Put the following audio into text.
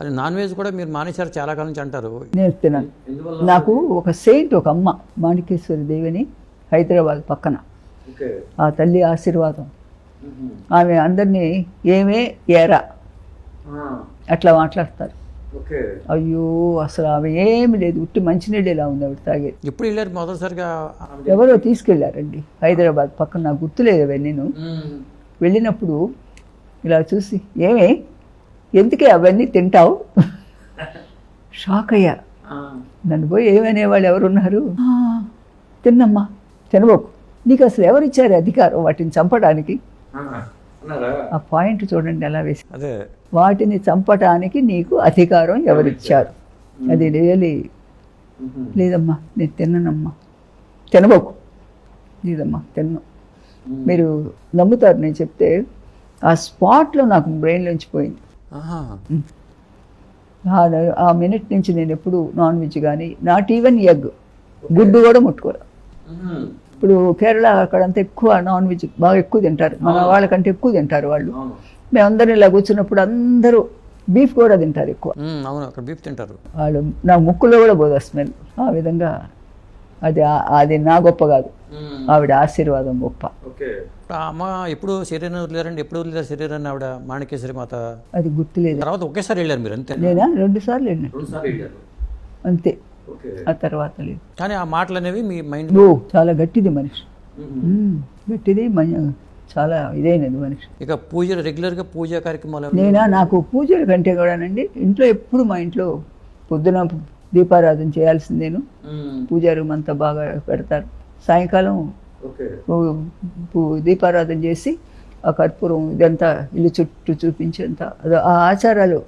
అది non veg కూడా మీరు మానేశారు చాలా కాలం నుంచి అంటారు. నేను తిన్నాను. నాకు ఒక సెయింట్, ఒక అమ్మ మాణికేశ్వరి దేవిని హైదరాబాద్ పక్కన, ఆ తల్లి ఆశీర్వాదం. ఆమె అందరినీ ఏమే ఏరా అట్లా మాట్లాడతారు. అయ్యో అసలు ఆమె ఏమి లేదు, ఉట్టి మంచినీళ్ళు ఇలా ఉంది ఆవిడ తాగేది. ఎప్పుడు వెళ్ళారు మొదటిసారిగా? ఎవరో తీసుకెళ్లారండి హైదరాబాద్ పక్కన, నాకు గుర్తులేదు అవన్నీ. నేను వెళ్ళినప్పుడు ఇలా చూసి, ఏమే ఎందుకే అవన్నీ తింటావు? షాక్ అయ్యా. నన్ను పోయి ఏమనేవాళ్ళు ఎవరున్నారు? తిన్నమ్మా, తినబోకు, నీకు అసలు ఎవరిచ్చారు అధికారం వాటిని చంపడానికి? ఆ పాయింట్ చూడండి ఎలా వేసి, వాటిని చంపటానికి నీకు అధికారం ఎవరిచ్చారు? అది రియలీ లేదమ్మా, నేను తిన్ననమ్మా, తినబోకు, లేదమ్మా తిన్ను. మీరు నమ్ముతారు నేను చెప్తే, ఆ స్పాట్లో నాకు బ్రెయిన్లోంచి పోయింది. ఆ మినిట్ నుంచి నేను ఎప్పుడు నాన్ వెజ్ కానీ, నాట్ ఈవెన్ ఎగ్, గుడ్డు కూడా ముట్టుకోరు. ఇప్పుడు కేరళ అక్కడంతా ఎక్కువ నాన్ వెజ్ బాగా ఎక్కువ తింటారు, మన వాళ్ళకంటే ఎక్కువ తింటారు వాళ్ళు. మేమందరం ఇలా కూర్చున్నప్పుడు అందరూ బీఫ్ కూడా తింటారు ఎక్కువ. బీఫ్ తింటారు వాళ్ళు. నా ముక్కులో కూడా పోదు స్మెల్. ఆ విధంగా అది నా గొప్ప కాదు, ఆవిడ ఆశీర్వాదం గొప్ప. అమ్మ ఎప్పుడు శరీరం వదిలేరండి? ఎప్పుడు వదిలేరు శరీరాన్ని ఆవిడ, మాణికేశ్వరి మాత? అది గుర్తులేదు. తర్వాత ఒకేసారి వెళ్ళారు మీరు అంతే? లేదా 2 సార్లు వెళ్ళాను అంతే, ఆ తర్వాత లేదు. కానీ ఆ మాటలు అనేవి మీ మైండ్ చాలా గట్టిది మనిషి, గట్టిది, చాలా ఇదైనది మనిషి. ఇక పూజలు రెగ్యులర్గా పూజా కార్యక్రమాలు? నాకు పూజల కంటే కూడానండి, ఇంట్లో ఎప్పుడు మా ఇంట్లో పొద్దున దీపారాధన చేయాల్సిందేను. పూజా రూమ్ అంతా బాగా పెడతారు. సాయంకాలం దీపారాధన చేసి ఆ కర్పూరం ఇదంతా ఇల్లు చుట్టూ చూపించేంత ఆ ఆచారాలు